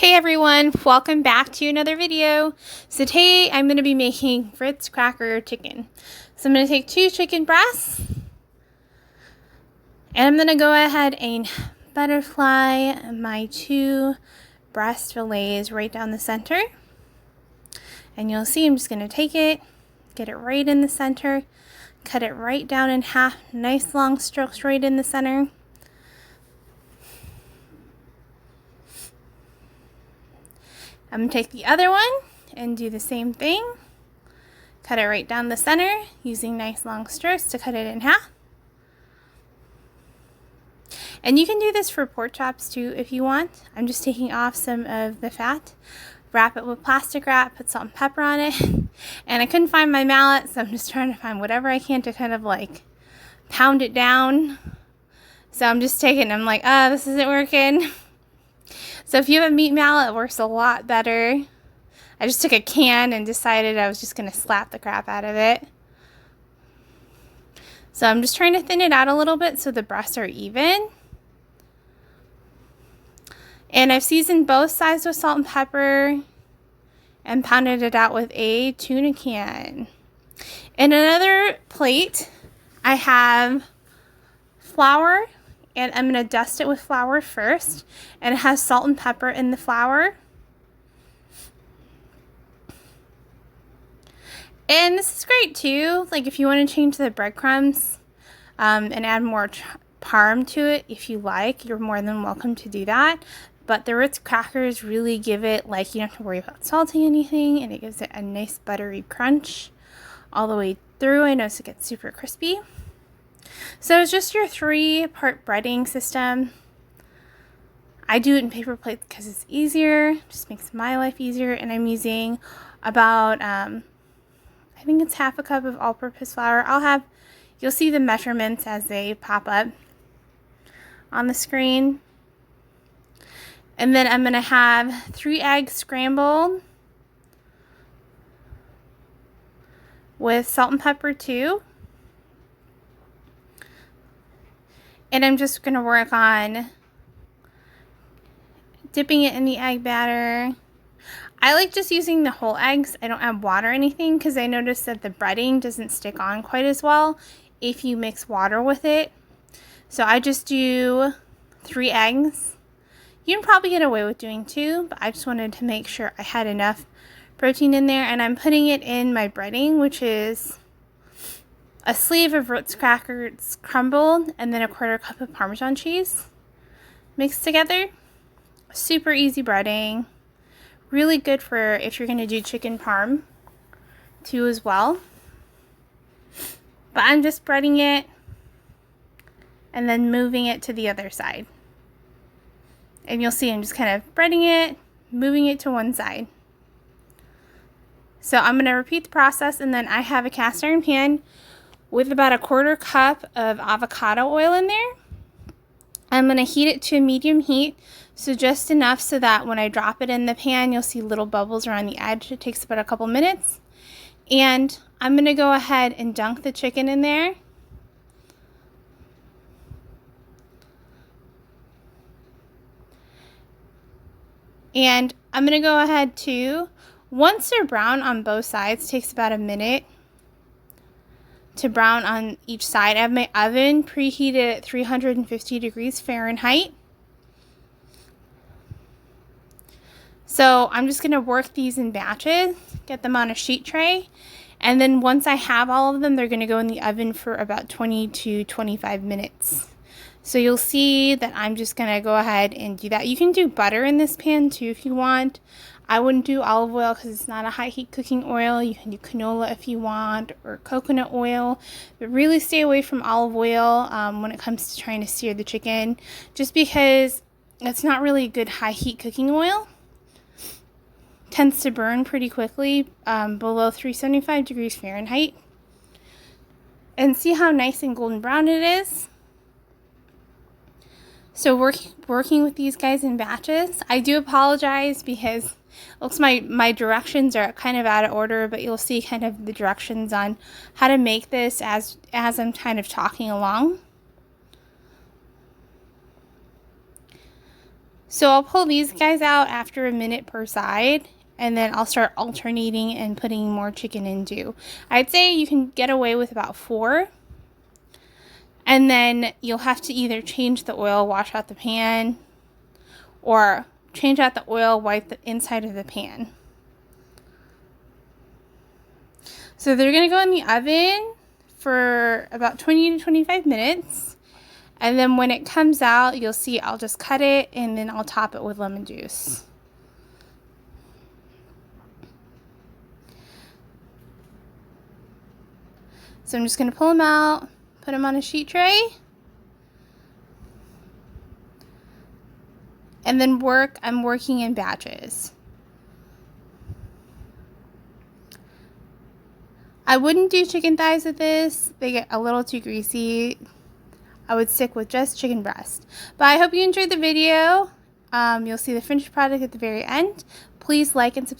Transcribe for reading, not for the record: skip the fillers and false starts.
Hey everyone, welcome back to another video. So today I'm going to be making Ritz cracker chicken. So I'm going to take 2 chicken breasts and I'm going to go ahead and butterfly my 2 breast fillets right down the center. And you'll see I'm just going to take it, get it right in the center, cut it right down in half, nice long strokes right in the center. I'm going to take the other one and do the same thing. Cut it right down the center using nice long strokes to cut it in half. And you can do this for pork chops too if you want. I'm just taking off some of the fat. Wrap it with plastic wrap, put salt and pepper on it. And I couldn't find my mallet, so I'm just trying to find whatever I can to kind of like pound it down. So I'm just taking, I'm like, this isn't working. So if you have a meat mallet, it works a lot better. I just took a can and decided I was just going to slap the crap out of it. So I'm just trying to thin it out a little bit so the breasts are even. And I've seasoned both sides with salt and pepper and pounded it out with a tuna can. In another plate, I have flour. And I'm going to dust it with flour first. And it has salt and pepper in the flour. And this is great too. Like if you want to change the breadcrumbs and add more parm to it, if you like, you're more than welcome to do that. But the Ritz crackers really give it, like, you don't have to worry about salting anything. And it gives it a nice buttery crunch all the way through. I notice it gets super crispy. So it's just your 3-part breading system. I do it in paper plates because it's easier. Just makes my life easier. And I'm using about, I think it's half a cup of all-purpose flour. You'll see the measurements as they pop up on the screen. And then I'm going to have 3 eggs scrambled with salt and pepper too. And I'm just going to work on dipping it in the egg batter. I like just using the whole eggs. I don't add water or anything because I noticed that the breading doesn't stick on quite as well if you mix water with it. So I just do 3 eggs. You can probably get away with doing 2, but I just wanted to make sure I had enough protein in there. And I'm putting it in my breading, which is a sleeve of Ritz crackers crumbled, and then a 1/4 cup of Parmesan cheese mixed together. Super easy breading. Really good for if you're going to do chicken parm too as well. But I'm just breading it and then moving it to the other side. And you'll see I'm just kind of breading it, moving it to one side. So I'm going to repeat the process, and then I have a cast iron pan with about a 1/4 cup of avocado oil in there. I'm going to heat it to a medium heat, so just enough so that when I drop it in the pan, you'll see little bubbles around the edge. It takes about a couple minutes. And I'm going to go ahead and dunk the chicken in there. And I'm going to go ahead too. Once they're brown on both sides, it takes about a minute to brown on each side. I have my oven preheated at 350 degrees Fahrenheit. So I'm just going to work these in batches, get them on a sheet tray, and then once I have all of them, they're going to go in the oven for about 20 to 25 minutes. So you'll see that I'm just going to go ahead and do that. You can do butter in this pan too if you want. I wouldn't do olive oil because it's not a high heat cooking oil. You can do canola if you want, or coconut oil. But really stay away from olive oil when it comes to trying to sear the chicken, just because it's not really a good high heat cooking oil. It tends to burn pretty quickly below 375 degrees Fahrenheit. And see how nice and golden brown it is? So working with these guys in batches. I do apologize because looks my directions are kind of out of order, but you'll see kind of the directions on how to make this as I'm kind of talking along. So I'll pull these guys out after a minute per side, and then I'll start alternating and putting more chicken into. I'd say you can get away with about 4. And then you'll have to either change the oil, wash out the pan, or change out the oil, wipe the inside of the pan. So they're going to go in the oven for about 20 to 25 minutes. And then when it comes out, you'll see I'll just cut it and then I'll top it with lemon juice. So I'm just going to pull them out, put them on a sheet tray, and then I'm working in batches. I wouldn't do chicken thighs with this. They get a little too greasy. I would stick with just chicken breast. But I hope you enjoyed the video. You'll see the finished product at the very end. Please like and subscribe.